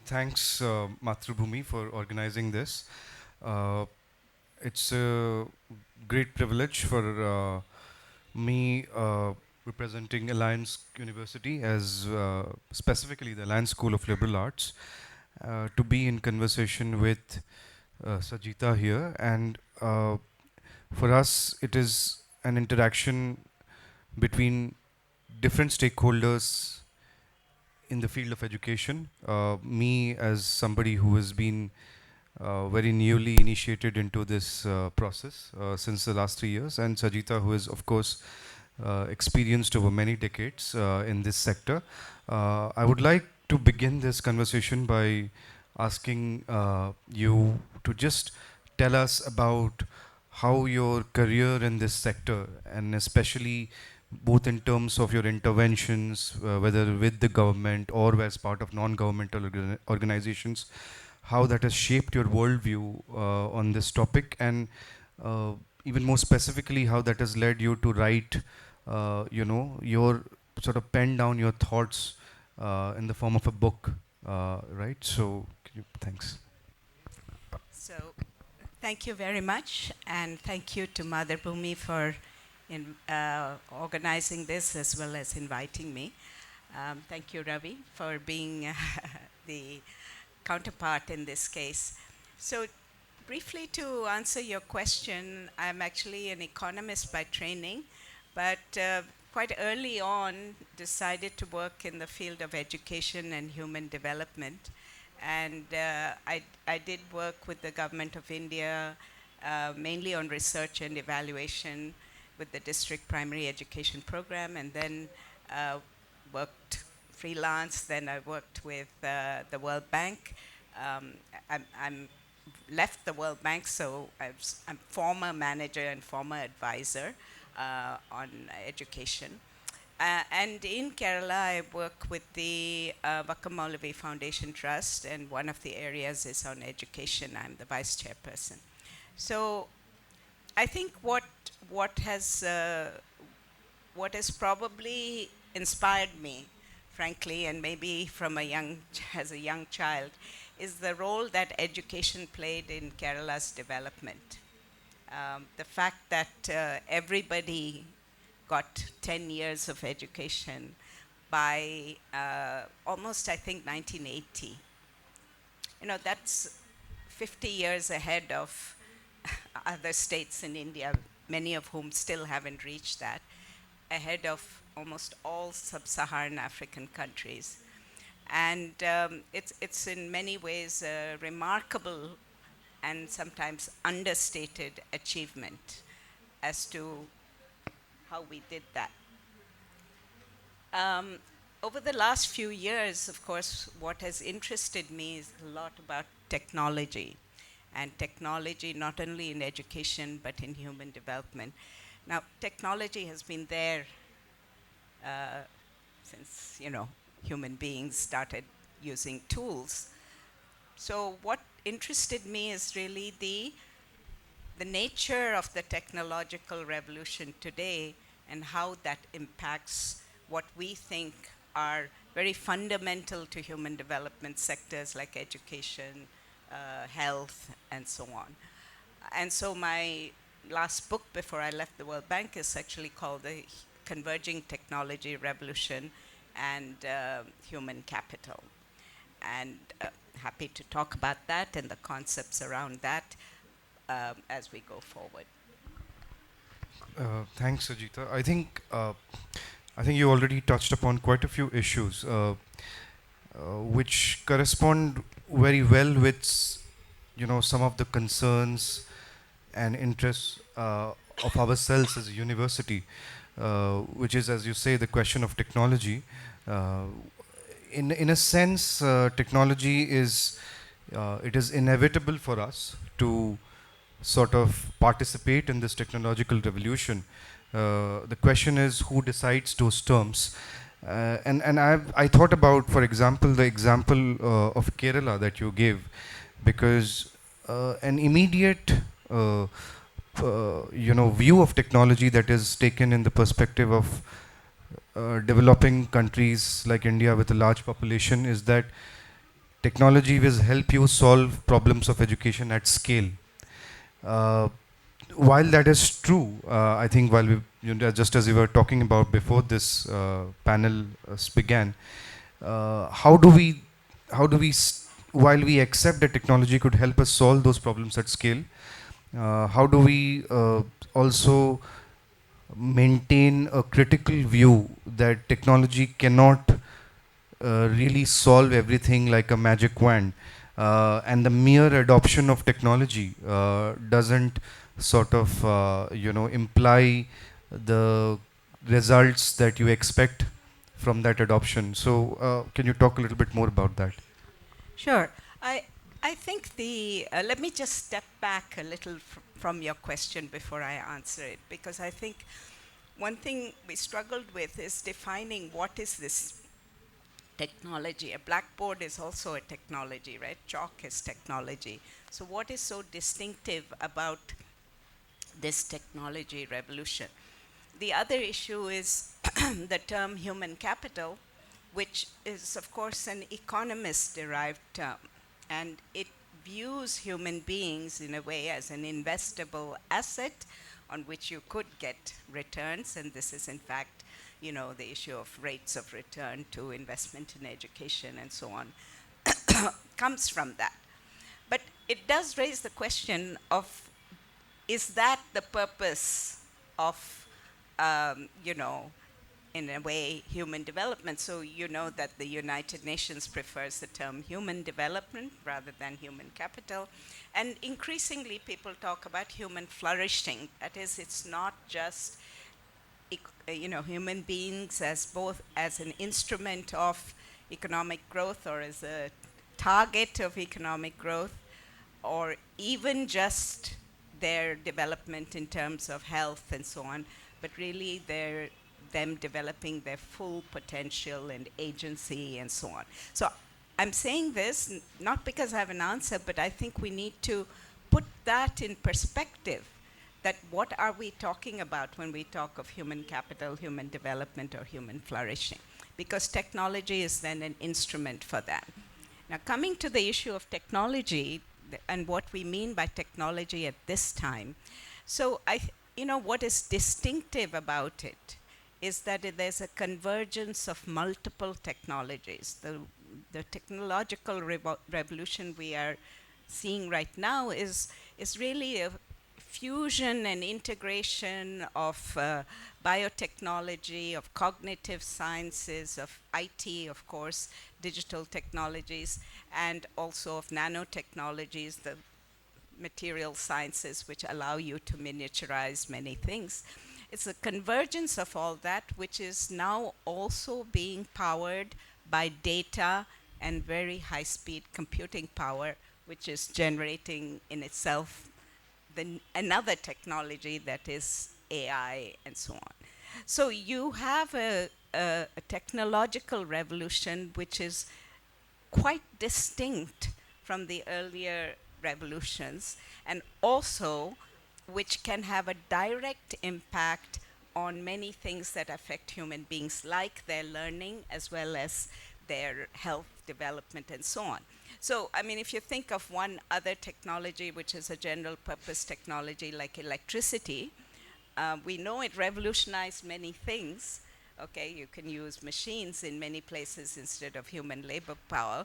Thanks, Mathrubhumi, for organizing this. Uh, it's a great privilege for me representing Alliance University as specifically the Alliance School of Liberal Arts to be in conversation with Sajitha here. And for us, it is an interaction between different stakeholders in the field of education. Me, as somebody who has been very newly initiated into this process since the last 3 years, and Sajita, who is, of course, experienced over many decades in this sector. I would like to begin this conversation by asking you to just tell us about how your career in this sector, and especially both in terms of your interventions, whether with the government or as part of non-governmental organizations, how that has shaped your worldview on this topic, and uh, even more specifically, how that has led you to write, your sort of pen down your thoughts in the form of a book, right? So, thanks. So, thank you very much, and thank you to Mother Bhumi for organizing this as well as inviting me. Thank you, Ravi, for being the counterpart in this case. So, briefly to answer your question, I'm actually an economist by training, but quite early on decided to work in the field of education and human development. And I did work with the government of India, mainly on research and evaluation with the district primary education program, and then worked freelance. Then I worked with the World Bank. I'm left the World Bank, so I'm former manager and former advisor on education. And in Kerala, I work with the Vakamaulavi Foundation Trust, and one of the areas is on education. I'm the vice chairperson. So I think what has probably inspired me, frankly, and maybe from as a young child, is the role that education played in Kerala's development. The fact that everybody got 10 years of education by almost, I think, 1980. That's 50 years ahead of other states in India, many of whom still haven't reached that, ahead of almost all sub-Saharan African countries. And it's in many ways a remarkable and sometimes understated achievement as to how we did that. Over the last few years, of course, what has interested me is a lot about technology, and technology not only in education but in human development. Now, technology has been there since, human beings started using tools. So what interested me is really the nature of the technological revolution today and how that impacts what we think are very fundamental to human development sectors like education, health, and so on. And so my last book before I left the World Bank is actually called The Converging Technology Revolution and Human Capital. And happy to talk about that and the concepts around that as we go forward. Thanks, Sajita. I think you already touched upon quite a few issues which correspond very well with some of the concerns and interests of ourselves as a university, which is, as you say, the question of technology. Uh, in a sense, technology is it is inevitable for us to sort of participate in this technological revolution. The question is who decides those terms. I thought about, for example, the example of Kerala that you gave, because an immediate view of technology that is taken in the perspective of developing countries like India with a large population is that technology will help you solve problems of education at scale. Uh, while that is true, I think while we, just as we were talking about before this panel began, how do we, while we accept that technology could help us solve those problems at scale, how do we also maintain a critical view that technology cannot really solve everything like a magic wand. And the mere adoption of technology doesn't sort of, imply the results that you expect from that adoption. So, can you talk a little bit more about that? Sure. I, I think let me just step back a little from your question before I answer it, because I think one thing we struggled with is defining what is this technology. A blackboard is also a technology, right? Chalk is technology. So what is so distinctive about this technology revolution? The other issue is the term human capital, which is, of course, an economist derived term. And it views human beings in a way as an investable asset on which you could get returns. And this is, in fact, the issue of rates of return to investment in education and so on comes from that. But it does raise the question of, is that the purpose of, in a way, human development? So you know that the United Nations prefers the term human development rather than human capital. And increasingly people talk about human flourishing. That is, it's not just human beings as both as an instrument of economic growth or as a target of economic growth, or even just their development in terms of health and so on, but really them developing their full potential and agency and so on. So I'm saying this not because I have an answer, but I think we need to put that in perspective, that what are we talking about when we talk of human capital, human development, or human flourishing? Because technology is then an instrument for that. Now, coming to the issue of technology and what we mean by technology at this time, so what is distinctive about it is that there's a convergence of multiple technologies. The technological revolution we are seeing right now is really a fusion and integration of biotechnology, of cognitive sciences, of IT, of course, digital technologies, and also of nanotechnologies, the material sciences which allow you to miniaturize many things. It's a convergence of all that, which is now also being powered by data and very high-speed computing power, which is generating in itself another technology that is AI and so on. So you have a technological revolution which is quite distinct from the earlier revolutions, and also which can have a direct impact on many things that affect human beings, like their learning as well as their health development and so on. So, I mean, if you think of one other technology, which is a general purpose technology like electricity, we know it revolutionized many things. Okay, you can use machines in many places instead of human labor power,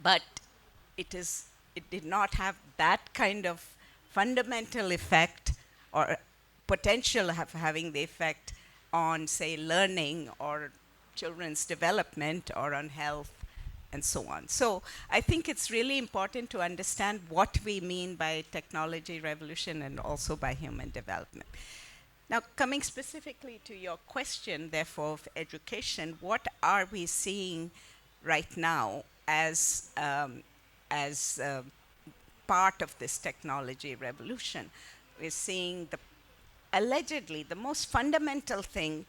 but it did not have that kind of fundamental effect or potential of having the effect on, say, learning or children's development or on health and so on. So I think it's really important to understand what we mean by technology revolution and also by human development. Now, coming specifically to your question, therefore, of education, what are we seeing right now as part of this technology revolution? We're seeing allegedly the most fundamental thing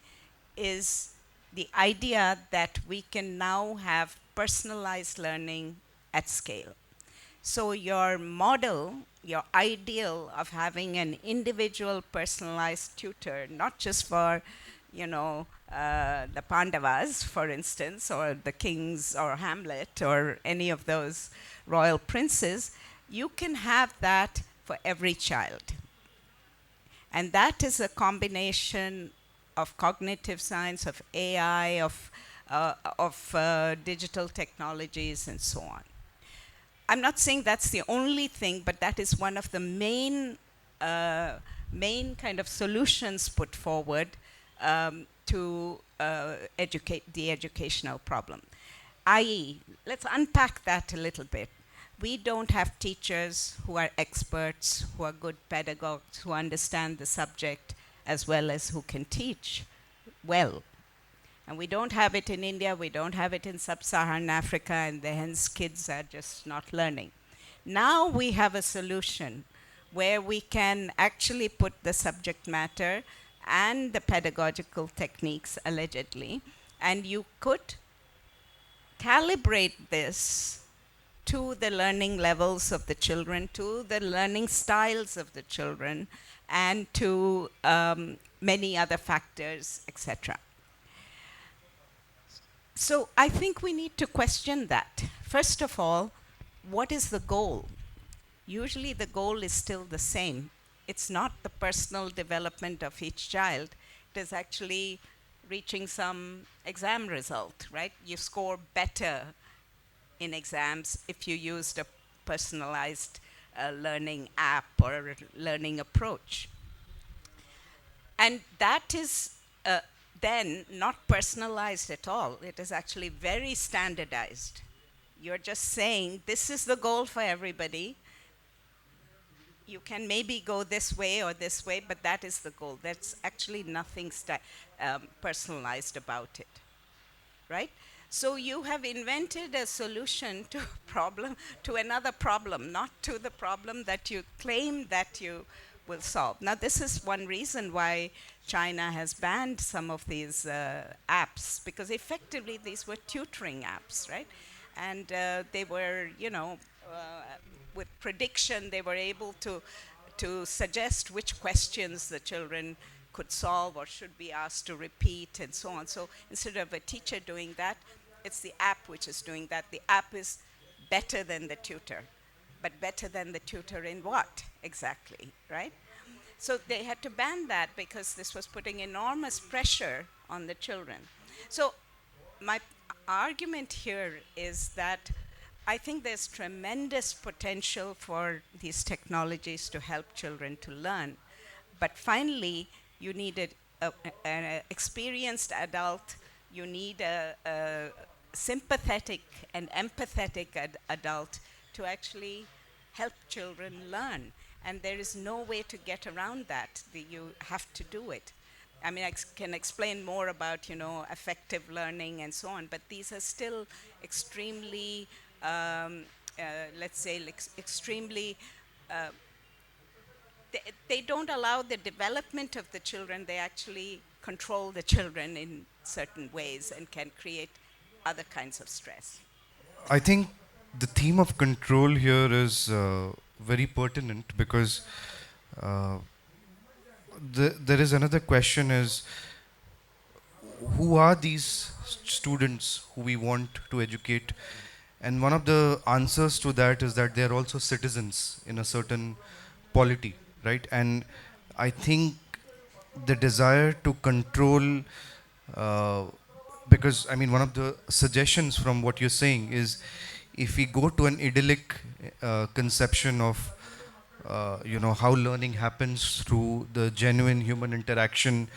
is the idea that we can now have personalized learning at scale. So your model, your ideal of having an individual personalized tutor, not just for, the Pandavas, for instance, or the kings, or Hamlet, or any of those royal princes, you can have that for every child. And that is a combination of cognitive science, of AI, of digital technologies, and so on. I'm not saying that's the only thing, but that is one of the uh, main kind of solutions put forward to educate the educational problem. I.e., let's unpack that a little bit. We don't have teachers who are experts, who are good pedagogues, who understand the subject as well as who can teach well. And we don't have it in India, we don't have it in sub-Saharan Africa, and hence kids are just not learning. Now we have a solution where we can actually put the subject matter and the pedagogical techniques, allegedly, and you could calibrate this to the learning levels of the children, to the learning styles of the children, and to many other factors, etc. So I think we need to question that. First of all, what is the goal? Usually the goal is still the same. It's not the personal development of each child. It is actually reaching some exam result, right? You score better in exams if you used a personalized learning app or a learning approach. And that is then not personalized at all. It is actually very standardized. You're just saying, this is the goal for everybody. You can maybe go this way or this way, but that is the goal. There's actually nothing personalized about it, right? So you have invented a solution to a problem, to another problem, not to the problem that you claim that you will solve. Now, this is one reason why China has banned some of these apps, because effectively these were tutoring apps, right? And they were, with prediction, they were able to suggest which questions the children could solve or should be asked to repeat, and so on. So instead of a teacher doing that, it's the app which is doing that. The app is better than the tutor. But better than the tutor in what exactly, right? So they had to ban that because this was putting enormous pressure on the children. So my argument here is that I think there's tremendous potential for these technologies to help children to learn. But finally, you need an experienced adult, you need a sympathetic and empathetic adult to actually help children learn. And there is no way to get around that. You have to do it. I mean, I can explain more about, affective learning and so on, but these are still extremely, let's say, extremely, they don't allow the development of the children. They actually control the children in certain ways and can create other kinds of stress. I think the theme of control here is very pertinent because uh, there is another question is who are these students who we want to educate, and one of the answers to that is that they are also citizens in a certain polity, right? And I think the desire to control, uh, because I mean one of the suggestions from what you're saying is if we go to an idyllic conception of how learning happens through the genuine human interaction,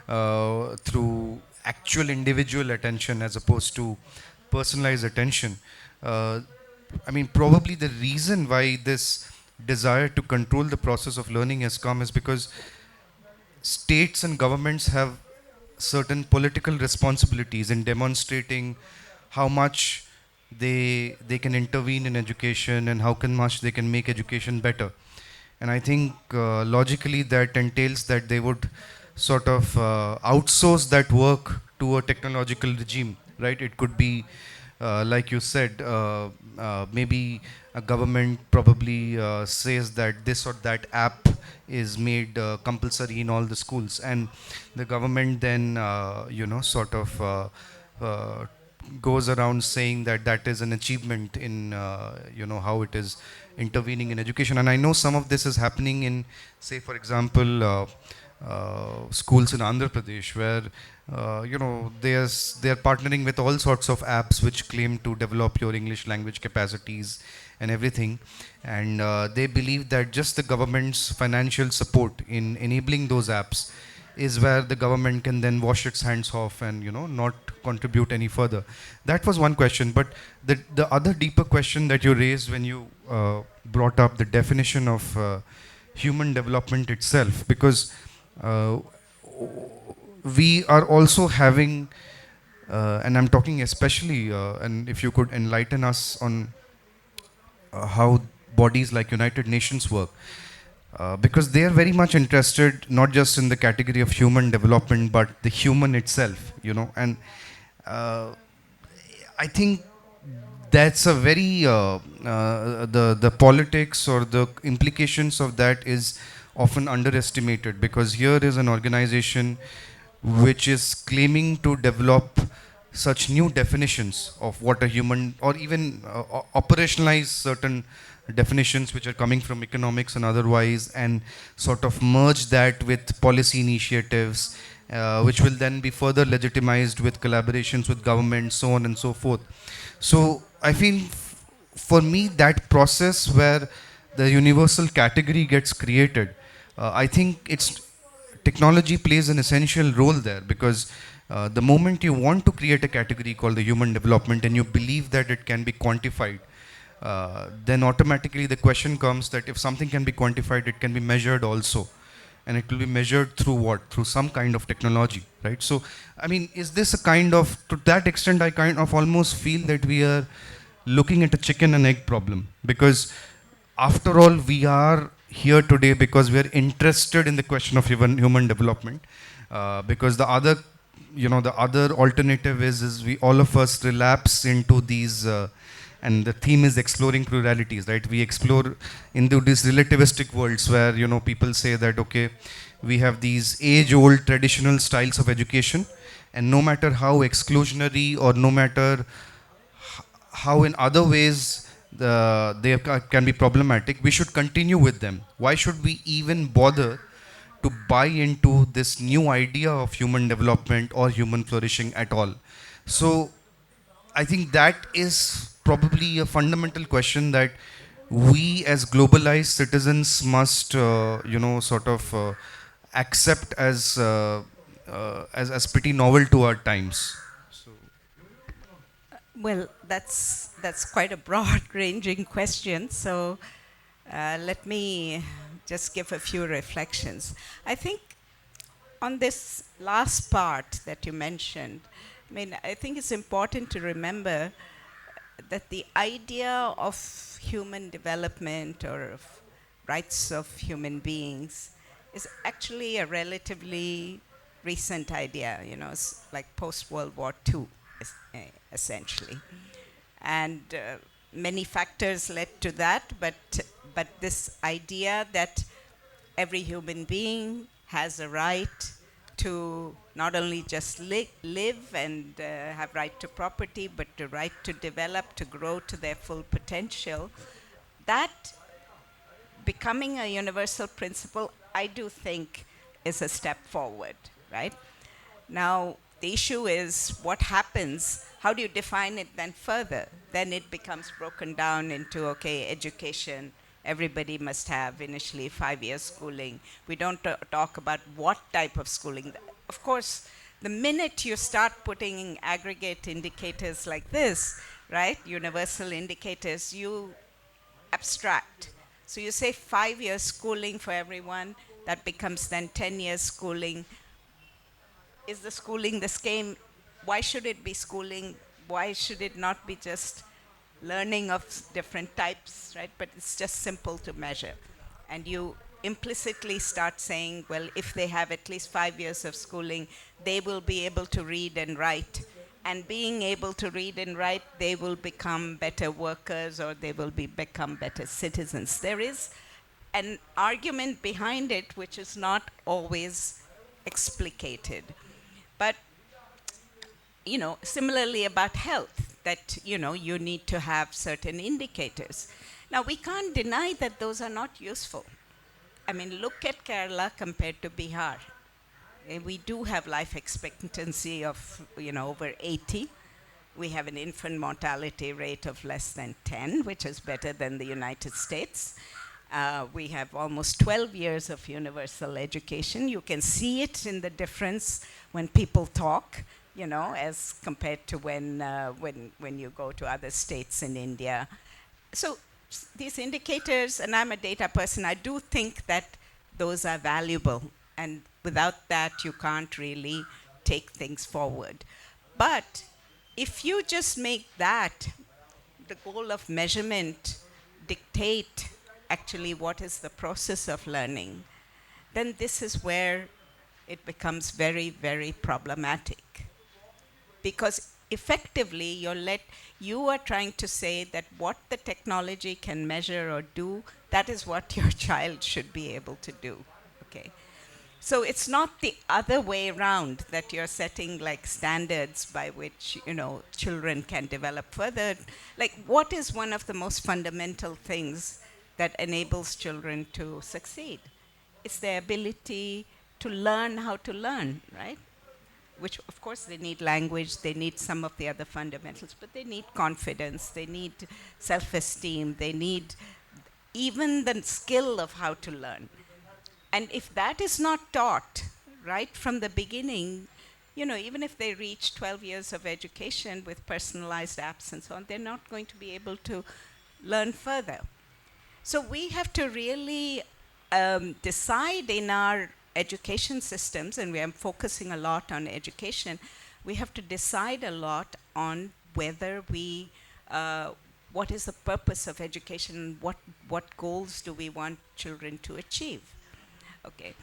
through actual individual attention as opposed to personalized attention. Uh, I mean, probably the reason why this desire to control the process of learning has come is because states and governments have certain political responsibilities in demonstrating how much they can intervene in education and how much they can make education better. And I think logically that entails that they would sort of outsource that work to a technological regime, right? It could be like you said, maybe a government probably says that this or that app is made compulsory in all the schools, and the government then, sort of uh, goes around saying that that is an achievement in, how it is intervening in education. And I know some of this is happening in, say, for example, schools in Andhra Pradesh, where they are partnering with all sorts of apps which claim to develop your English language capacities and everything, and they believe that just the government's financial support in enabling those apps is where the government can then wash its hands off and not contribute any further. That was one question, but the other deeper question that you raised when you brought up the definition of human development itself, because uh, we are also having, and I'm talking especially, and if you could enlighten us on how bodies like United Nations work, because they are very much interested not just in the category of human development but the human itself, and uh, I think that's a very the politics or the implications of that is often underestimated, because here is an organization which is claiming to develop such new definitions of what a human, or even operationalize certain definitions which are coming from economics and otherwise, and sort of merge that with policy initiatives, which will then be further legitimized with collaborations with government, so on and so forth. So I feel for me that process where the universal category gets created, I think it's technology plays an essential role there, because the moment you want to create a category called the human development and you believe that it can be quantified, then automatically the question comes that if something can be quantified, it can be measured also. And it will be measured through what? Through some kind of technology, right? So, I mean, is this a kind of, to that extent, I kind of almost feel that we are looking at a chicken and egg problem. Because after all, we are here today because we are interested in the question of human development. Because the other alternative is we all of us relapse into these. And the theme is exploring pluralities, right? We explore into these relativistic worlds where people say that, okay, we have these age old traditional styles of education, and no matter how exclusionary or no matter how in other ways can be problematic, we should continue with them. Why should we even bother to buy into this new idea of human development or human flourishing at all? So I think that is probably a fundamental question that we as globalized citizens must, sort of accept as pretty novel to our times. So, Well, that's quite a broad-ranging question. So let me just give a few reflections. I think on this last part that you mentioned, I mean, I think it's important to remember that the idea of human development or of rights of human beings is actually a relatively recent idea, it's like post World War II, essentially. And many factors led to that, but this idea that every human being has a right to not only just live and have right to property, but the right to develop, to grow to their full potential, that becoming a universal principle, I do think is a step forward, right? Now, the issue is what happens, how do you define it then further? Then it becomes broken down into, okay, education, everybody must have initially 5 years schooling. We don't talk about what type of schooling. Of course, the minute you start putting aggregate indicators like this, right, universal indicators, you abstract. So you say 5 years schooling for everyone, that becomes then 10 years schooling. Is the schooling the same? Why should it be schooling? Why should it not be just learning of different types, right? But it's just simple to measure. And you implicitly start saying, well, if they have at least 5 years of schooling, they will be able to read and write and being able to read and write, they will become better workers or they will become better citizens. There is an argument behind it which is not always explicated. But, similarly about health, that, you need to have certain indicators. Now, we can't deny that those are not useful. I mean, look at Kerala compared to Bihar. We do have life expectancy of, over 80. We have an infant mortality rate of less than 10, which is better than the United States. We have almost 12 years of universal education. You can see it in the difference when people talk, as compared to when you go to other states in India. So these indicators, and I'm a data person, I do think that those are valuable. And without that, you can't really take things forward. But if you just make that the goal of measurement dictate actually what is the process of learning, then this is where it becomes very, very problematic. Because effectively, you are trying to say that what the technology can measure or do, that is what your child should be able to do. Okay. So it's not the other way around, that you're setting like standards by which, children can develop further. Like, what is one of the most fundamental things that enables children to succeed? It's their ability to learn how to learn, right? Which, of course, they need language, they need some of the other fundamentals, but they need confidence, they need self-esteem, they need even the skill of how to learn. And if that is not taught right from the beginning, even if they reach 12 years of education with personalized apps and so on, they're not going to be able to learn further. So we have to really decide in our education systems, and we are focusing a lot on education, we have to decide a lot on whether what is the purpose of education, what goals do we want children to achieve. Okay.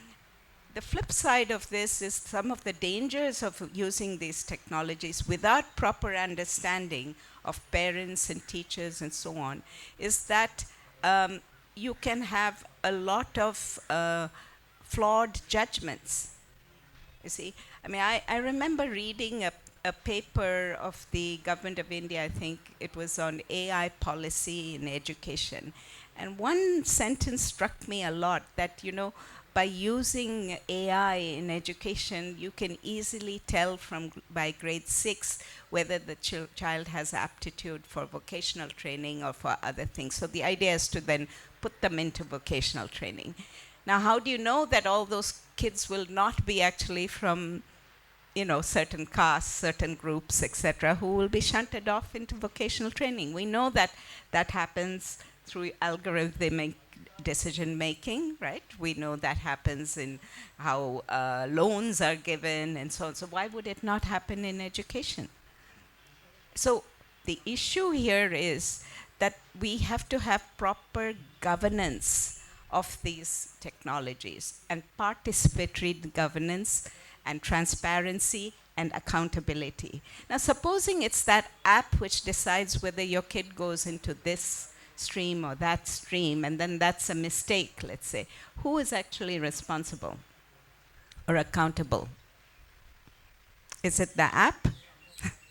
The flip side of this is some of the dangers of using these technologies without proper understanding of parents and teachers and so on, is that you can have a lot of flawed judgments. You see, I mean, I remember reading a paper of the government of India, I think it was on AI policy in education. And one sentence struck me a lot, that, by using AI in education, you can easily tell by grade 6 whether the child has aptitude for vocational training or for other things. So the idea is to then put them into vocational training. Now, how do you know that all those kids will not be actually from, certain castes, certain groups, etc., who will be shunted off into vocational training? We know that that happens through algorithmic decision making, right? We know that happens in how loans are given and so on. So why would it not happen in education? So the issue here is that we have to have proper governance of these technologies, and participatory governance and transparency and accountability. Now, supposing it's that app which decides whether your kid goes into this stream or that stream, and then that's a mistake, let's say, who is actually responsible or accountable? Is it the app?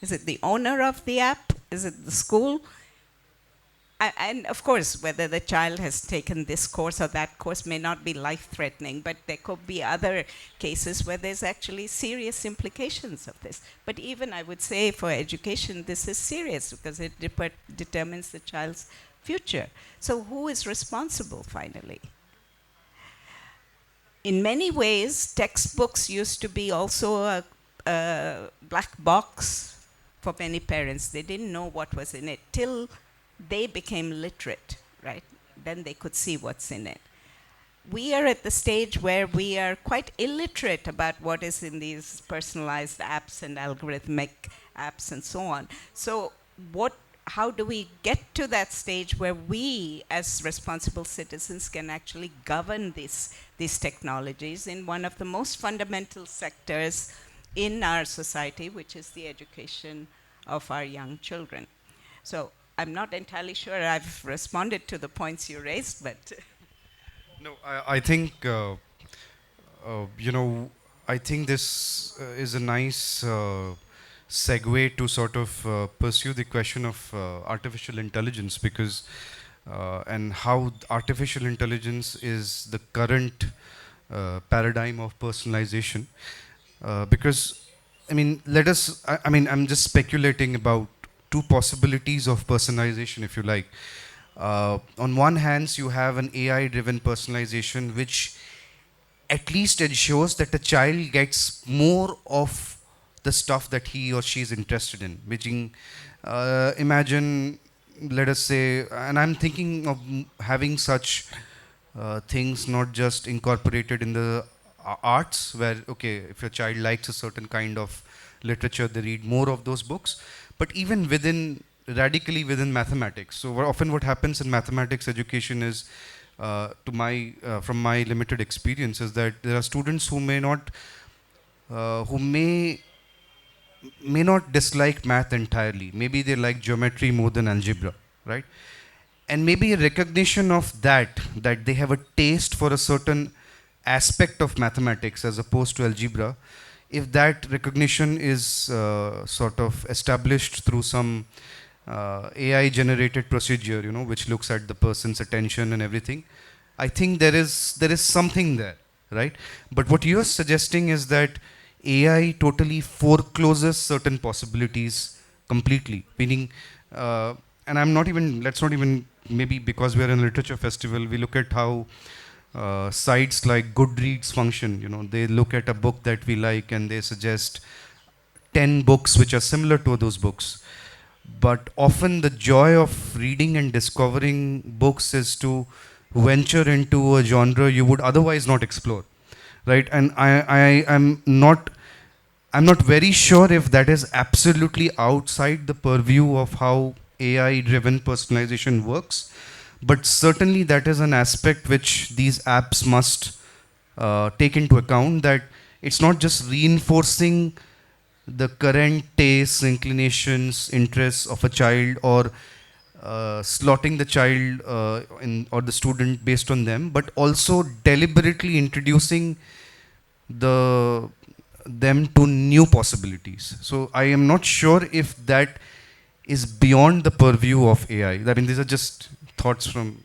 Is it the owner of the app? Is it the school? And of course, whether the child has taken this course or that course may not be life-threatening, but there could be other cases where there's actually serious implications of this. But even, I would say, for education, this is serious because it determines the child's future. So who is responsible finally? In many ways, textbooks used to be also a black box for many parents. They didn't know what was in it till they became literate, right? Then they could see what's in it. We are at the stage where we are quite illiterate about what is in these personalized apps and algorithmic apps and so on. So how do we get to that stage where we, as responsible citizens, can actually govern these technologies in one of the most fundamental sectors in our society, which is the education of our young children. So I'm not entirely sure I've responded to the points you raised, but No, I think you know, I think this is a nice segue to sort of pursue the question of artificial intelligence, because and how artificial intelligence is the current paradigm of personalization. Because, I mean, I mean, I'm just speculating about two possibilities of personalization, if you like. On one hand, you have an AI driven personalization, which at least ensures that the child gets more of the stuff that he or she is interested in. Which imagine, let us say, and I'm thinking of having such things not just incorporated in the arts, where, okay, if your child likes a certain kind of literature, they read more of those books, but even within, radically within mathematics. So often what happens in mathematics education is, from my limited experience, is that there are students who may not, who may not dislike math entirely. Maybe they like geometry more than algebra, right? And maybe a recognition of that they have a taste for a certain aspect of mathematics as opposed to algebra, if that recognition is sort of established through some AI generated procedure, you know, which looks at the person's attention and everything, I think there is something there, right? But what you're suggesting is that AI totally forecloses certain possibilities completely, meaning, and I'm not even, let's not even, maybe because we're in a literature festival, we look at how sites like Goodreads function. You know, they look at a book that we like and they suggest 10 books which are similar to those books. But often the joy of reading and discovering books is to venture into a genre you would otherwise not explore, right? And I'm not very sure if that is absolutely outside the purview of how AI driven personalization works, but certainly that is an aspect which these apps must take into account, that it's not just reinforcing the current tastes, inclinations, interests of a child, or slotting the child or the student based on them, but also deliberately introducing them to new possibilities. So I am not sure if that is beyond the purview of AI. I mean, these are just thoughts from.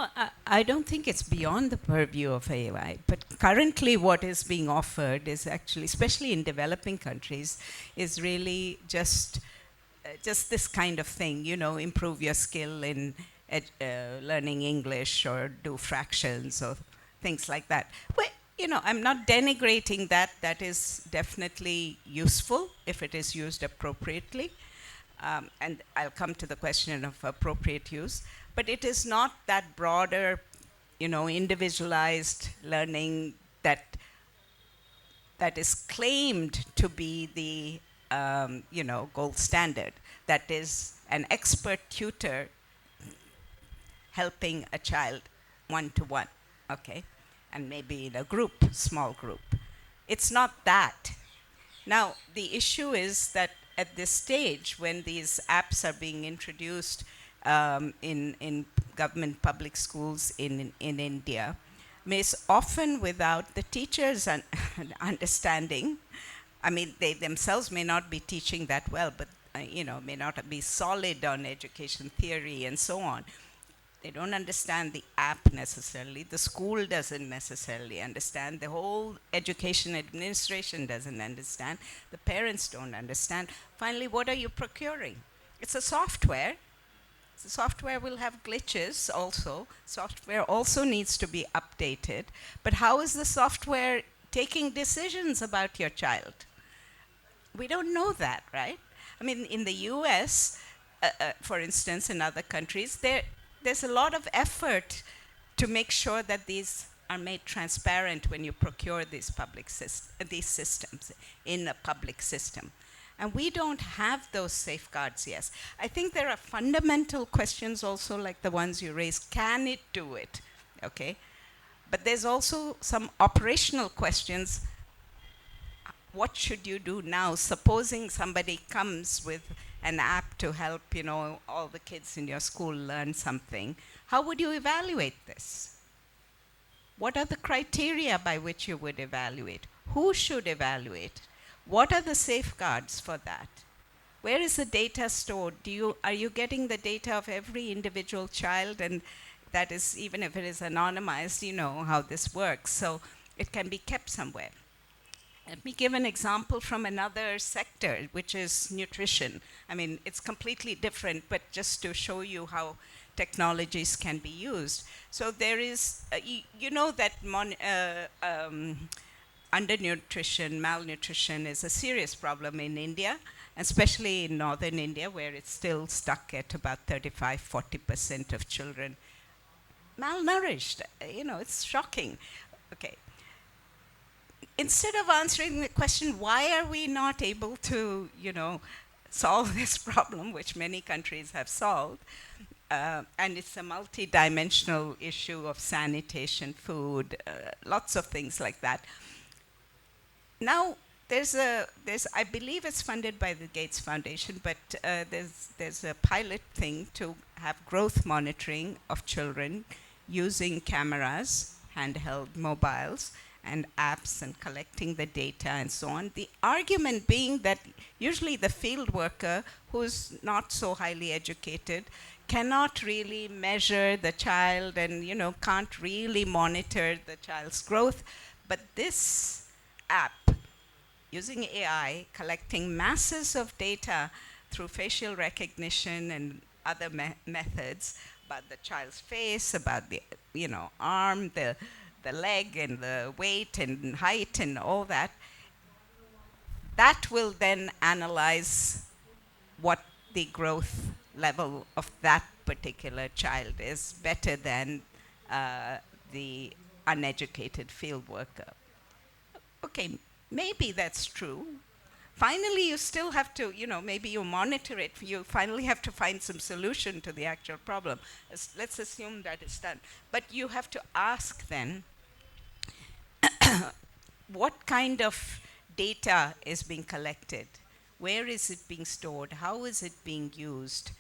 no, I don't think it's beyond the purview of AI. But currently, what is being offered is actually, especially in developing countries, is really just this kind of thing. You know, improve your skill in learning English or do fractions or things like that. Well, you know, I'm not denigrating that. That is definitely useful if it is used appropriately. And I'll come to the question of appropriate use. But it is not that broader, you know, individualized learning that is claimed to be the, you know, gold standard. That is an expert tutor helping a child one to one, okay, and maybe in a group, small group. It's not that. Now, the issue is that at this stage, when these apps are being introduced in government public schools in India, is often without the teachers understanding. I mean, they themselves may not be teaching that well, but you know, may not be solid on education theory and so on. They don't understand the app necessarily. The school doesn't necessarily understand. The whole education administration doesn't understand. The parents don't understand. Finally, what are you procuring? It's a software. The software will have glitches also. Software also needs to be updated. But how is the software taking decisions about your child? We don't know that, right? I mean, in the US, for instance, in other countries, there's a lot of effort to make sure that these are made transparent when you procure these systems in a public system. And we don't have those safeguards yet. I think there are fundamental questions also, like the ones you raised. Can it do it? Okay. But there's also some operational questions. what should you do now? Supposing somebody comes with an app to help, all the kids in your school learn something, how would you evaluate this? What are the criteria by which you would evaluate? Who should evaluate? What are the safeguards for that? Where is the data stored? Are you getting the data of every individual child? And that is, even if it is anonymized, you know how this works. So it can be kept somewhere. Let me give an example from another sector, which is nutrition. I mean, it's completely different, but just to show you how technologies can be used. So there is, you know that undernutrition, malnutrition is a serious problem in India, especially in northern India, where it's still stuck at about 35–40% of children malnourished. It's shocking. Okay. Instead of answering the question, why are we not able to, solve this problem, which many countries have solved, and it's a multi-dimensional issue of sanitation, food, lots of things like that. Now, I believe it's funded by the Gates Foundation, but there's a pilot thing to have growth monitoring of children using cameras, handheld mobiles, and apps, and collecting the data and so on. The argument being that usually the field worker, who's not so highly educated, cannot really measure the child and can't really monitor the child's growth. But this app, using AI, collecting masses of data through facial recognition and other methods about the child's face, about the arm, the leg, and the weight and height and all that, that will then analyze what the growth level of that particular child is, better than the uneducated field worker. Okay, maybe that's true. Finally, you still have to, maybe you monitor it. You finally have to find some solution to the actual problem. Let's assume that it's done. But you have to ask then, what kind of data is being collected? Where is it being stored? How is it being used?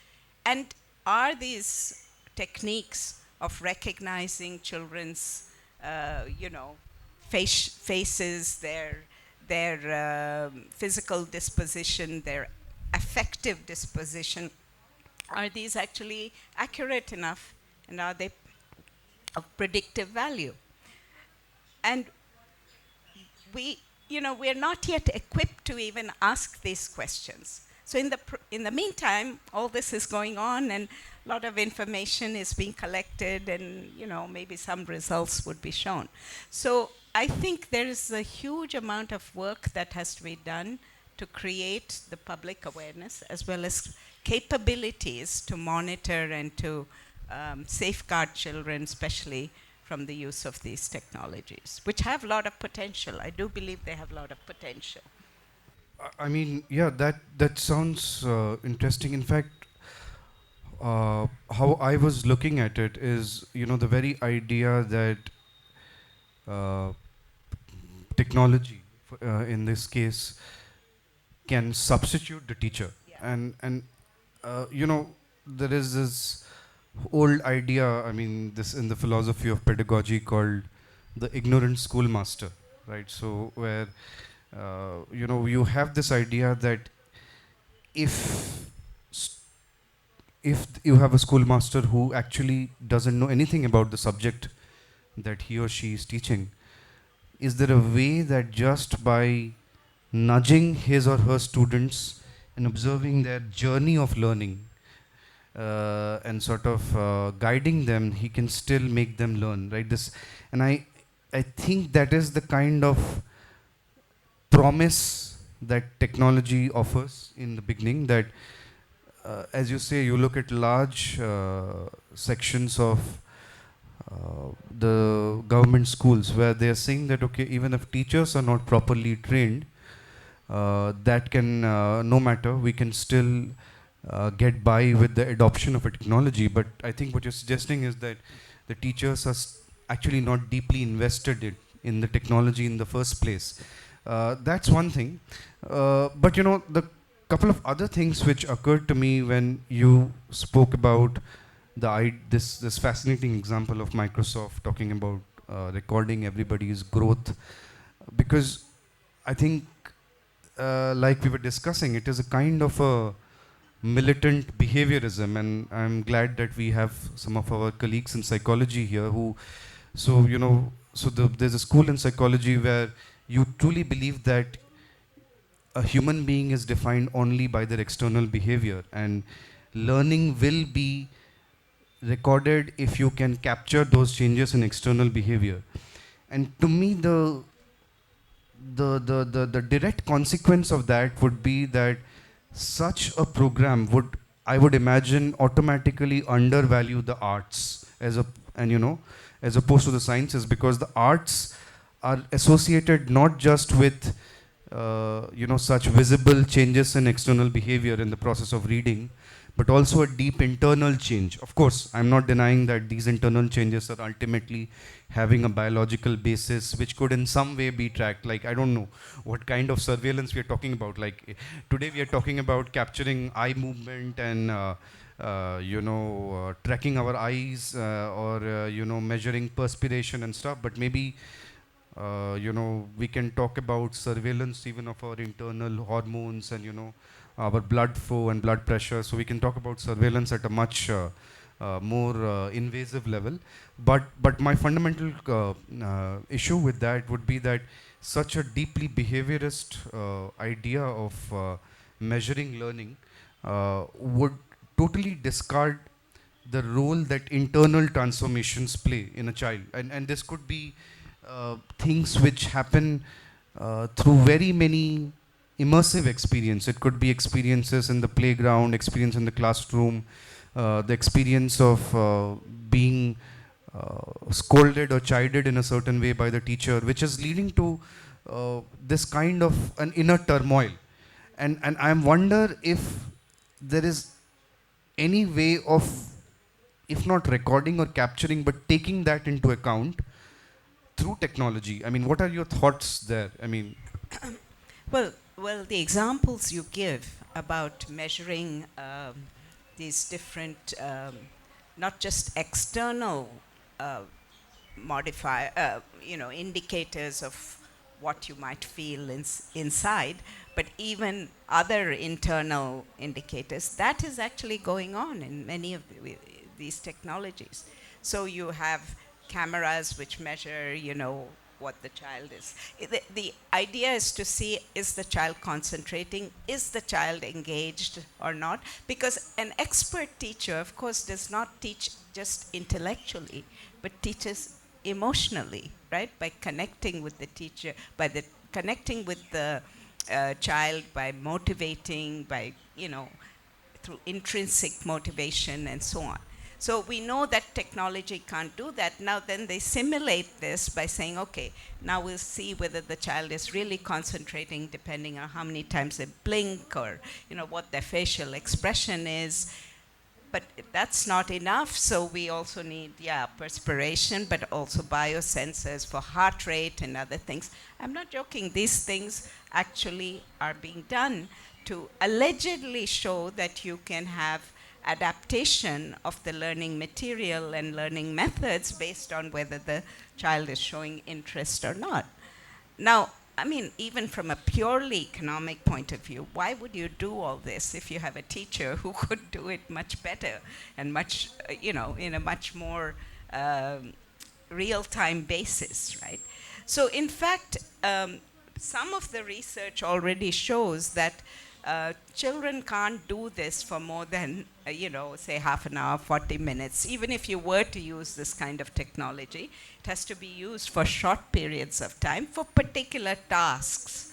And are these techniques of recognizing children's, faces, their physical disposition, their affective disposition, are these actually accurate enough? And are they of predictive value? And we're not yet equipped to even ask these questions. So in the meantime, all this is going on, and a lot of information is being collected, and maybe some results would be shown. So I think there is a huge amount of work that has to be done to create the public awareness, as well as capabilities to monitor and to safeguard children, especially from the use of these technologies, which have a lot of potential. I do believe they have a lot of potential. I mean, yeah, that sounds interesting. In fact, how I was looking at it is, the very idea that uh, technology, in this case, can substitute the teacher, Yeah. and there is this old idea. I mean, this in the philosophy of pedagogy called the ignorant schoolmaster, right? So where you have this idea that if if you have a schoolmaster who actually doesn't know anything about the subject that he or she is teaching, is there a way that just by nudging his or her students and observing their journey of learning, and sort of guiding them, he can still make them learn, right? And I think that is the kind of promise that technology offers in the beginning. That, as you say, you look at large sections of the government schools where they are saying that, okay, even if teachers are not properly trained, that can, no matter, we can still get by with the adoption of a technology. But I think what you're suggesting is that the teachers are actually not deeply invested in the technology in the first place. That's one thing. But you know, the couple of other things which occurred to me when you spoke about this fascinating example of Microsoft talking about recording everybody's growth, because I think, like we were discussing, it is a kind of a militant behaviorism, and I'm glad that we have some of our colleagues in psychology here who, so you know, there's a school in psychology where you truly believe that a human being is defined only by their external behavior, and learning will be recorded if you can capture those changes in external behavior. And to me, the direct consequence of that would be that such a program would, I would imagine, automatically undervalue the arts as a, and you know, as opposed to the sciences, because the arts are associated not just with you know, such visible changes in external behavior in the process of reading, but also a deep internal change. Of course, I'm not denying that these internal changes are ultimately having a biological basis which could in some way be tracked. Like, I don't know what kind of surveillance we are talking about. Like, today we are talking about capturing eye movement and you know, tracking our eyes, or you know, measuring perspiration and stuff. But maybe you know, we can talk about surveillance even of our internal hormones and, you know, our blood flow and blood pressure. So we can talk about surveillance at a much more invasive level. But my fundamental issue with that would be that such a deeply behaviorist idea of measuring learning would totally discard the role that internal transformations play in a child. And this could be things which happen through very many immersive experience. It could be experiences in the playground, experience in the classroom, the experience of being scolded or chided in a certain way by the teacher, which is leading to this kind of an inner turmoil. And I wonder if there is any way of, if not recording or capturing, but taking that into account through technology. I mean, what are your thoughts there? I mean, Well, the examples you give about measuring these different, not just external uh, indicators of what you might feel inside, but even other internal indicators, that is actually going on in many of these technologies. So you have cameras which measure, you know, what the child is. The idea is to see, is the child concentrating? Is the child engaged or not? Because an expert teacher, of course, does not teach just intellectually, but teaches emotionally, right? By connecting with the teacher, connecting with the child, by motivating, by, you know, through intrinsic motivation and so on. So we know that technology can't do that. Now then they simulate this by saying, okay, now we'll see whether the child is really concentrating depending on how many times they blink, or, you know, what their facial expression is. But that's not enough, so we also need, perspiration, but also biosensors for heart rate and other things. I'm not joking, these things actually are being done to allegedly show that you can have adaptation of the learning material and learning methods based on whether the child is showing interest or not. Now, I mean, even from a purely economic point of view, why would you do all this if you have a teacher who could do it much better and much, in a much more real-time basis, right? So, in fact, some of the research already shows that children can't do this for more than, say half an hour, 40 minutes. Even if you were to use this kind of technology, it has to be used for short periods of time for particular tasks,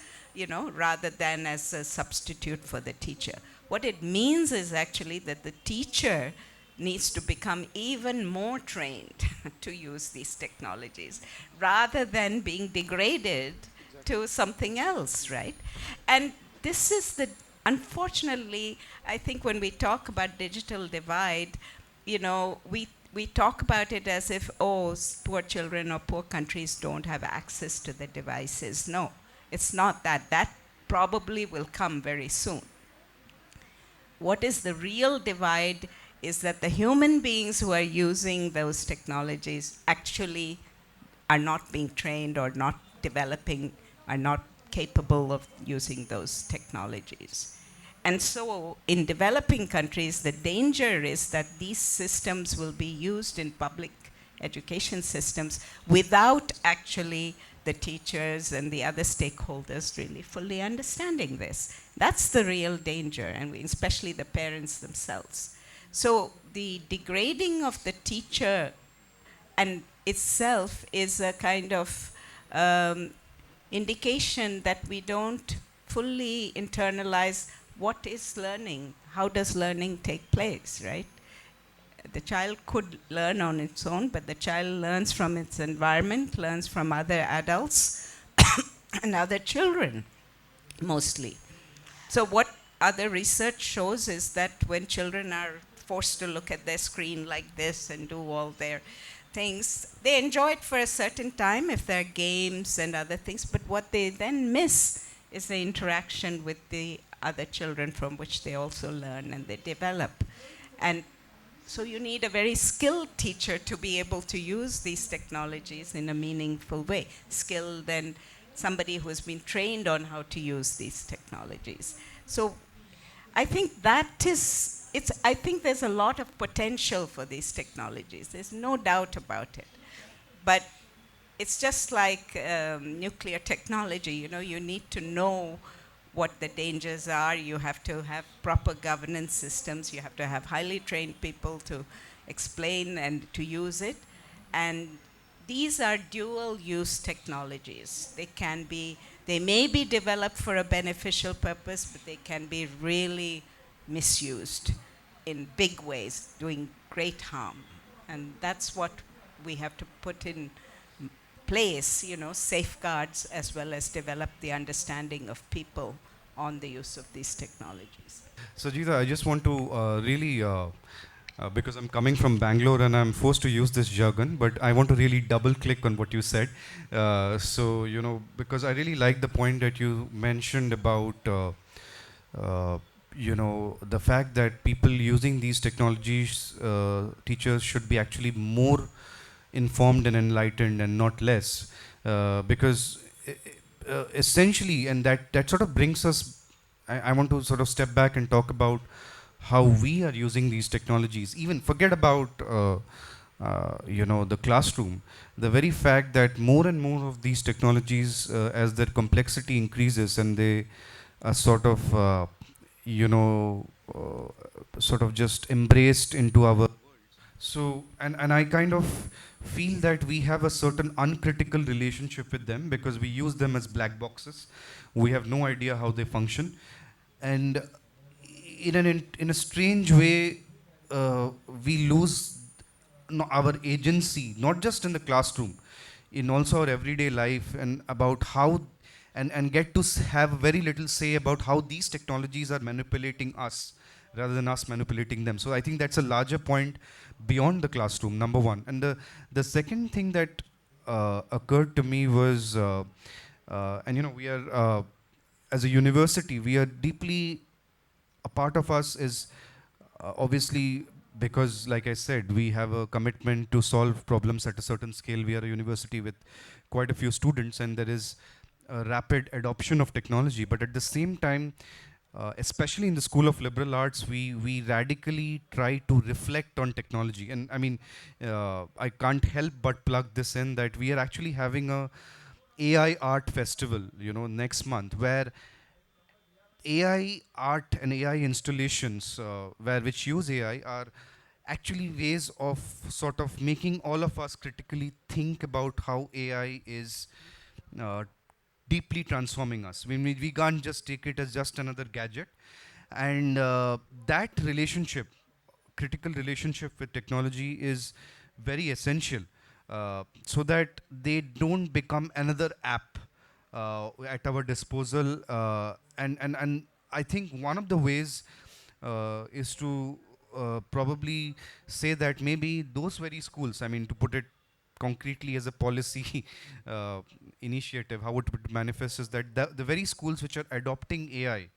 rather than as a substitute for the teacher. What it means is actually that the teacher needs to become even more trained to use these technologies, rather than being degraded to something else, right? And this is unfortunately, I think when we talk about digital divide, we talk about it as if, oh, poor children or poor countries don't have access to the devices. No, It's not that. That probably will come very soon. What is the real divide is that the human beings who are using those technologies actually are not being trained or not developing, are not capable of using those technologies. And so, in developing countries, the danger is that these systems will be used in public education systems without actually the teachers and the other stakeholders really fully understanding this. That's the real danger, and especially the parents themselves. So, the degrading of the teacher and itself is a kind of indication that we don't fully internalize what is learning, how does learning take place, right? The child could learn on its own, but the child learns from its environment, learns from other adults and other children mostly. So, what other research shows is that when children are forced to look at their screen like this and do all their things, they enjoy it for a certain time if there are games and other things, but what they then miss is the interaction with the other children from which they also learn and they develop. And so you need a very skilled teacher to be able to use these technologies in a meaningful way. Skilled and somebody who has been trained on how to use these technologies. So I think that is, I think there's a lot of potential for these technologies. There's no doubt about it. But it's just like nuclear technology, you know, you need to know what the dangers are. You have to have proper governance systems. You have to have highly trained people to explain and to use it. And these are dual use technologies. They may be developed for a beneficial purpose, but they can be really misused in big ways, doing great harm. And that's what we have to put in place, you know, safeguards as well as develop the understanding of people on the use of these technologies. Sajitha, I just want to really, because I'm coming from Bangalore and I'm forced to use this jargon, but I want to really double click on what you said. So, you know, because I really like the point that you mentioned about, you know, the fact that people using these technologies, teachers should be actually more informed and enlightened and not less. Because essentially, and that sort of brings us, I want to sort of step back and talk about how we are using these technologies. Even forget about you know, the classroom. The very fact that more and more of these technologies, as their complexity increases and they are sort of you know, sort of just embraced into our, so, and I kind of feel that we have a certain uncritical relationship with them because we use them as black boxes. We have no idea how they function. And in a strange way, we lose our agency, not just in the classroom, in also our everyday life, and about how, and get to have very little say about how these technologies are manipulating us rather than us manipulating them. So I think that's a larger point beyond the classroom, number one. And the second thing that occurred to me was, and you know, we are, as a university, we are deeply, a part of us is obviously, because like I said, we have a commitment to solve problems at a certain scale. We are a university with quite a few students, and there is a rapid adoption of technology. But at the same time, especially in the School of Liberal Arts, we radically try to reflect on technology. And I mean, I can't help but plug this in that we are actually having a AI art festival, you know, next month, where AI art and AI installations, which use AI, are actually ways of sort of making all of us critically think about how AI is uh, deeply transforming us. We can't just take it as just another gadget. And that relationship, critical relationship with technology, is very essential, so that they don't become another app at our disposal. And I think one of the ways is to probably say that maybe those very schools, I mean, to put it concretely as a policy, uh, initiative, how it would manifest is that the very schools which are adopting AI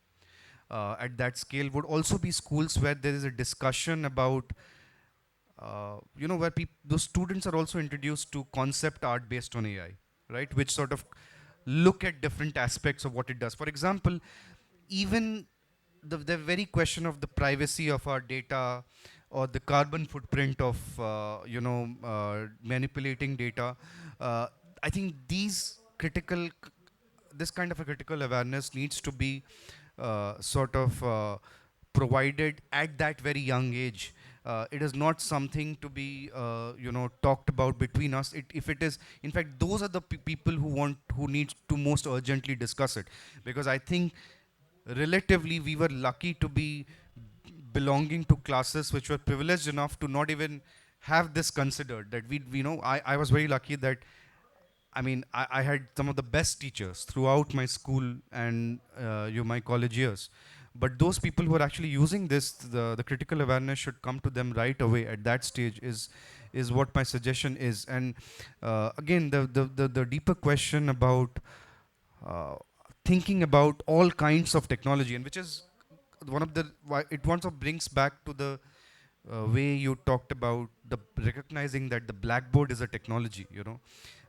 at that scale would also be schools where there is a discussion about, where those students are also introduced to concept art based on AI, right? Which sort of look at different aspects of what it does. For example, even the very question of the privacy of our data or the carbon footprint of manipulating data, uh, I think this kind of a critical awareness needs to be sort of provided at that very young age. It is not something to be talked about between us. If it is, in fact, those are the people who need to most urgently discuss it, because I think relatively we were lucky to be belonging to classes which were privileged enough to not even have this considered. That I was very lucky that, I mean, I had some of the best teachers throughout my school and my college years. But those people who are actually using this, the critical awareness should come to them right away at that stage, is what my suggestion is. And again, the deeper question about uh, thinking about all kinds of technology, and which is one of the why it once of brings back to the way you talked about the recognizing that the blackboard is a technology,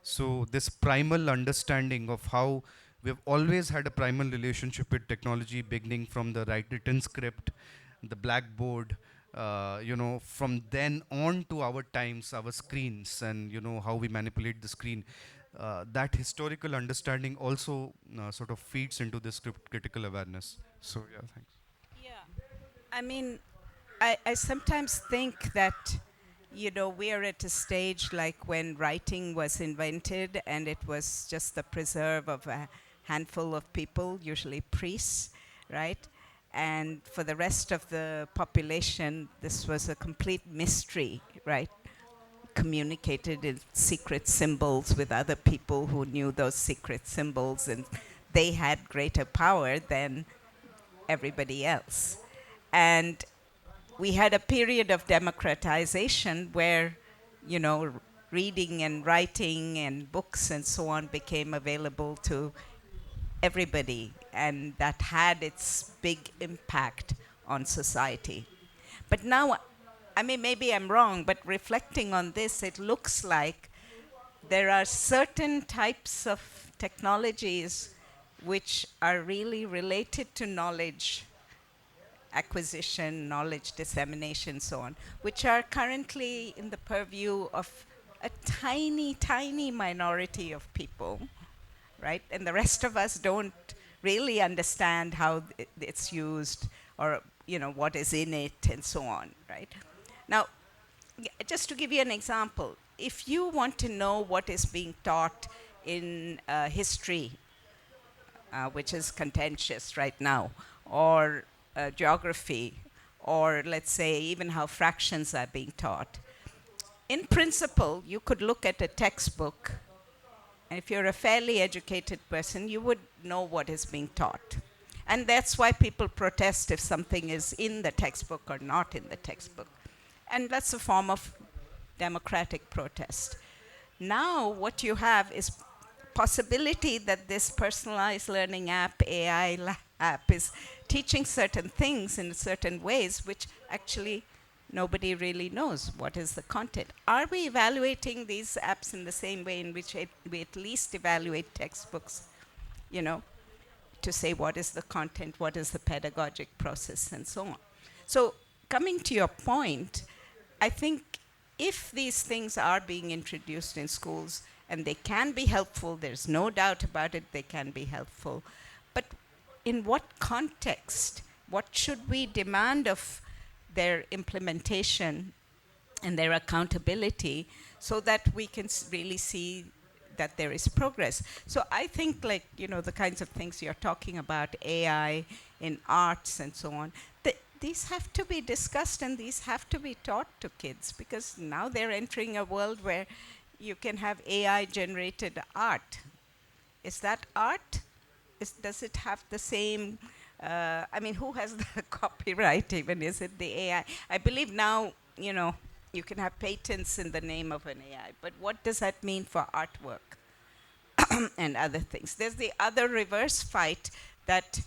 so this primal understanding of how we've always had a primal relationship with technology, beginning from the written script, the blackboard, from then on to our times, our screens, and how we manipulate the screen. That historical understanding also sort of feeds into this critical awareness. So yeah, thanks. Yeah. I mean, I sometimes think that, we are at a stage like when writing was invented and it was just the preserve of a handful of people, usually priests, right? And for the rest of the population, this was a complete mystery, right? Communicated in secret symbols with other people who knew those secret symbols, and they had greater power than everybody else. And we had a period of democratization where, you know, reading and writing and books and so on became available to everybody, and that had its big impact on society. But now, I mean, maybe I'm wrong, but reflecting on this, it looks like there are certain types of technologies which are really related to knowledge acquisition, knowledge dissemination, so on, which are currently in the purview of a tiny, tiny minority of people, right? And the rest of us don't really understand how it's used, or, what is in it and so on, right? Now, just to give you an example, if you want to know what is being taught in history, which is contentious right now, or geography, or let's say even how fractions are being taught. In principle, you could look at a textbook, and if you're a fairly educated person, you would know what is being taught. And that's why people protest if something is in the textbook or not in the textbook. And that's a form of democratic protest. Now, what you have is possibility that this personalized learning app, app, is teaching certain things in certain ways, which actually nobody really knows what is the content. Are we evaluating these apps in the same way in which we at least evaluate textbooks, you know, to say what is the content, what is the pedagogic process, and so on? So, coming to your point, I think if these things are being introduced in schools, and they can be helpful, there's no doubt about it, they can be helpful. But in what context? What should we demand of their implementation and their accountability so that we can really see that there is progress? So I think, like, the kinds of things you're talking about, AI in arts and so on, these have to be discussed and these have to be taught to kids, because now they're entering a world where you can have AI generated art. Is that art? Does it have the same? I mean, who has the copyright even? Is it the AI? I believe now, you can have patents in the name of an AI, but what does that mean for artwork? and other things. There's the other reverse fight that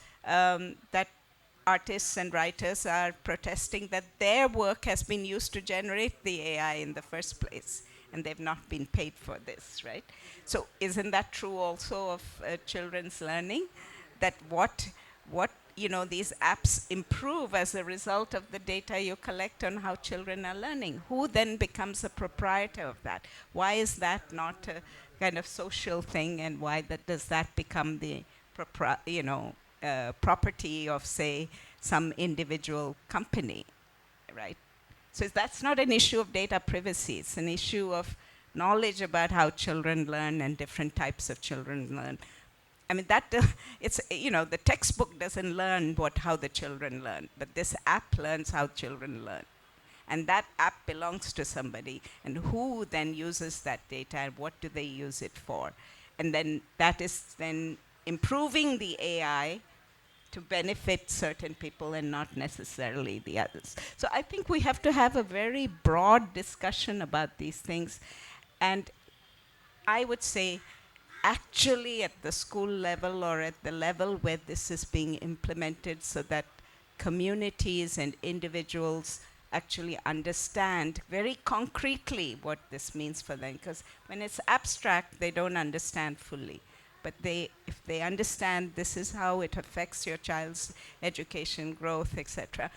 artists and writers are protesting that their work has been used to generate the AI in the first place, and they've not been paid for this, right? So isn't that true also of children's learning? That what these apps improve as a result of the data you collect on how children are learning. Who then becomes a proprietor of that? Why is that not a kind of social thing, and why does that become the property of, say, some individual company, right? So that's not an issue of data privacy. It's an issue of knowledge about how children learn and different types of children learn. I mean, it's, the textbook doesn't learn how the children learn, but this app learns how children learn. And that app belongs to somebody, and who then uses that data, and what do they use it for? And then that is then improving the AI to benefit certain people and not necessarily the others. So I think we have to have a very broad discussion about these things. And I would say, actually, at the school level or at the level where this is being implemented, so that communities and individuals actually understand very concretely what this means for them. Because when it's abstract, they don't understand fully. But if they understand this is how it affects your child's education, growth, etc.,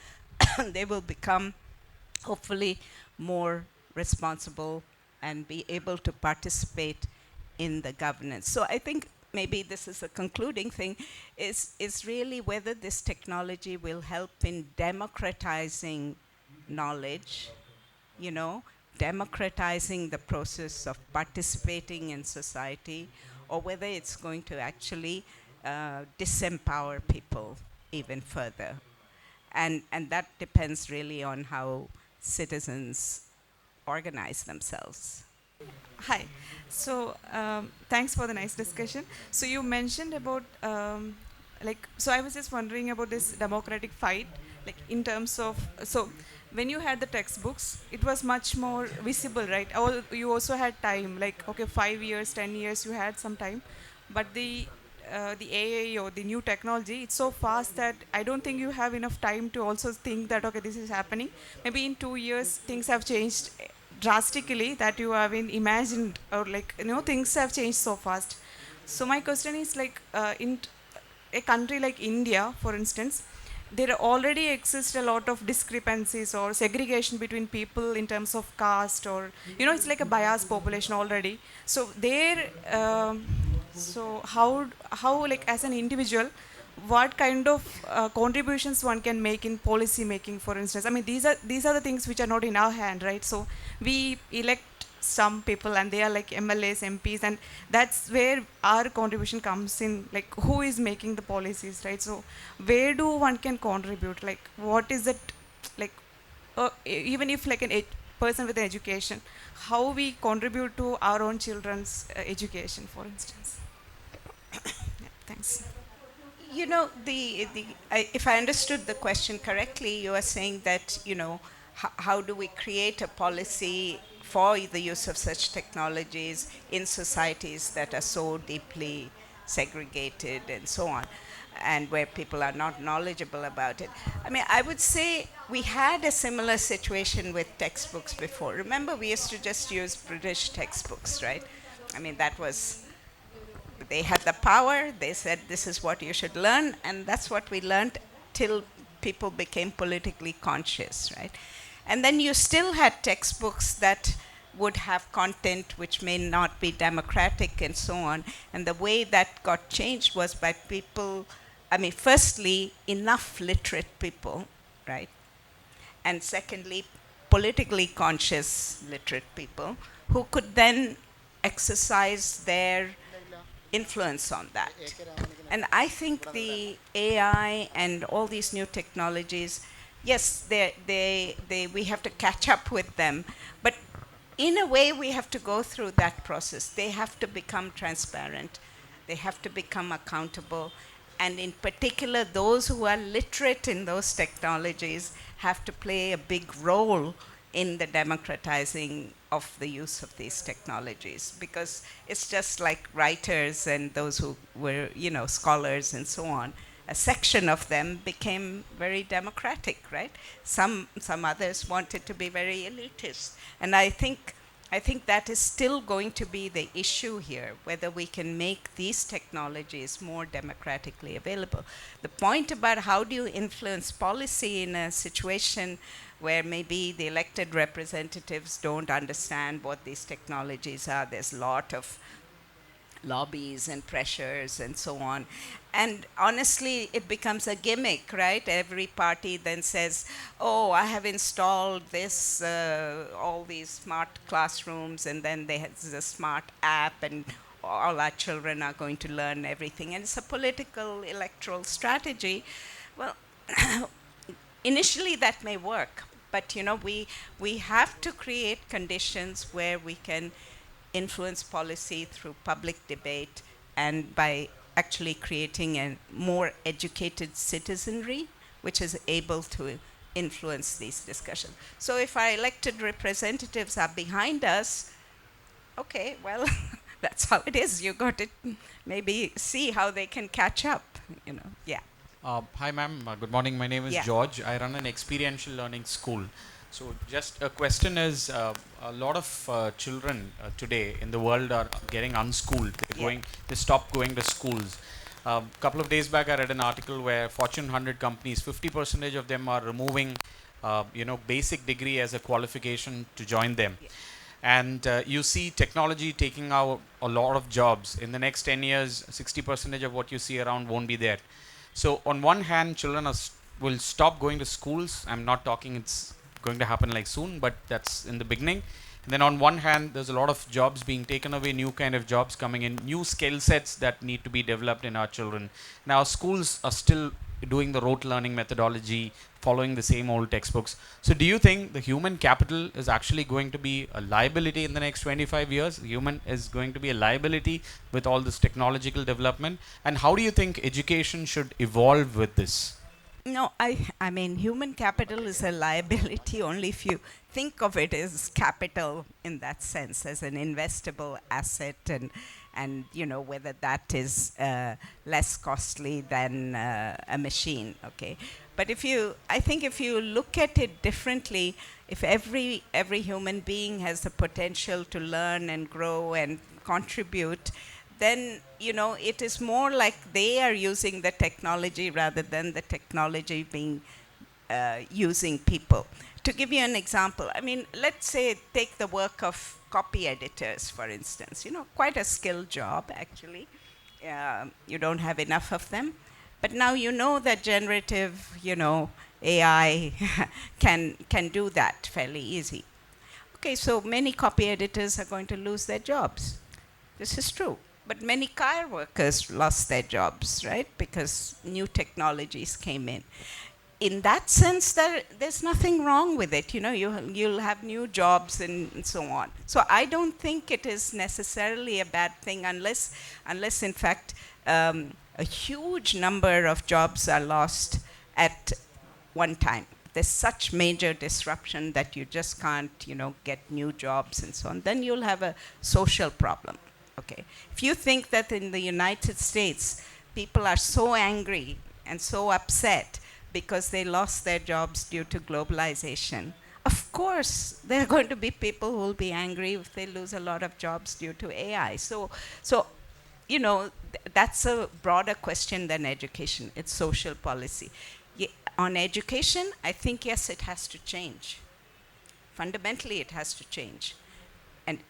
they will become, hopefully, more responsible and be able to participate in the governance. So I think maybe this is a concluding thing, is really whether this technology will help in democratizing knowledge, democratizing the process of participating in society, or whether it's going to actually disempower people even further. And that depends really on how citizens organize themselves. Hi. So, thanks for the nice discussion. So, you mentioned about, so I was just wondering about this democratic fight, like in terms of, so when you had the textbooks, it was much more visible, right? You also had time, like, okay, 5 years, 10 years, you had some time. But the AI or the new technology, it's so fast that I don't think you have enough time to also think that, okay, this is happening. Maybe in 2 years, things have changed drastically that you haven't imagined, or like, things have changed so fast. So my question is, like, in a country like India, for instance, there already exist a lot of discrepancies or segregation between people in terms of caste, or it's like a biased population already. So there, so how like as an individual, what kind of contributions one can make in policy making, for instance? I mean, these are the things which are not in our hand, right? So we elect some people and they are like MLAs, MPs, and that's where our contribution comes in, like who is making the policies, right? So where do one can contribute, like what is it, like even if like person with an education, how we contribute to our own children's education, for instance? Yeah, thanks. If I understood the question correctly, you are saying that, how do we create a policy for the use of such technologies in societies that are so deeply segregated and so on, and where people are not knowledgeable about it. I mean, I would say we had a similar situation with textbooks before. Remember, we used to just use British textbooks, right? I mean, they had the power, they said this is what you should learn, and that's what we learned till people became politically conscious, right? And then you still had textbooks that would have content which may not be democratic and so on. And the way that got changed was by people, I mean, firstly, enough literate people, right? And secondly, politically conscious literate people who could then exercise their influence on that. And I think the AI and all these new technologies, yes, we have to catch up with them, but in a way we have to go through that process. They have to become transparent, they have to become accountable, and in particular those who are literate in those technologies have to play a big role in the democratizing of the use of these technologies, because it's just like writers and those who were, scholars and so on. A section of them became very democratic, right? Some others wanted to be very elitist, and I think that is still going to be the issue here, whether we can make these technologies more democratically available. The point about how do you influence policy in a situation where maybe the elected representatives don't understand what these technologies are, there's a lot of lobbies and pressures and so on. And honestly, it becomes a gimmick, right? Every party then says, oh, I have installed this, all these smart classrooms, and then there's a smart app, and all our children are going to learn everything. And it's a political electoral strategy. Well, initially that may work, but we have to create conditions where we can influence policy through public debate and by actually creating a more educated citizenry which is able to influence these discussions. So if our elected representatives are behind us, okay, well, that's how it is. You got to maybe see how they can catch up, yeah. Hi, ma'am. Good morning. My name is George. I run an experiential learning school. So, just a question is, a lot of children today in the world are getting unschooled. They stop going to schools. A couple of days back, I read an article where Fortune 100 companies, 50% of them are removing, basic degree as a qualification to join them. Yeah. And you see technology taking out a lot of jobs. In the next 10 years, 60% of what you see around won't be there. So on one hand, children will stop going to schools. I'm not talking it's going to happen like soon, but that's in the beginning. And then on one hand, there's a lot of jobs being taken away, new kind of jobs coming in, new skill sets that need to be developed in our children. Now, schools are still doing the rote learning methodology, following the same old textbooks. So do you think the human capital is actually going to be a liability in the next 25 years? Human is going to be a liability with all this technological development? And how do you think education should evolve with this? No, I mean, human capital is a liability only if you think of it as capital in that sense, as an investable asset, and whether that is less costly than a machine, okay? But I think if you look at it differently, if every human being has the potential to learn and grow and contribute, then it is more like they are using the technology rather than the technology being using people. To give you an example, I mean, let's say take the work of copy editors, for instance. Quite a skilled job, actually. You don't have enough of them. But now that generative, AI can do that fairly easy. Okay, so many copy editors are going to lose their jobs. This is true. But many car workers lost their jobs, right? Because new technologies came in. In that sense, there's nothing wrong with it. You'll have new jobs and so on. So I don't think it is necessarily a bad thing unless in fact, a huge number of jobs are lost at one time. There's such major disruption that you just can't, get new jobs and so on. Then you'll have a social problem. Okay. If you think that in the United States, people are so angry and so upset because they lost their jobs due to globalization, of course, there are going to be people who will be angry if they lose a lot of jobs due to AI. So that's a broader question than education. It's social policy. On education, I think, yes, it has to change. Fundamentally, it has to change.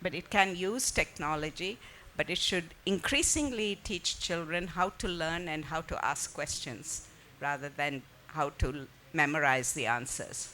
But it can use technology, but it should increasingly teach children how to learn and how to ask questions rather than how to memorize the answers.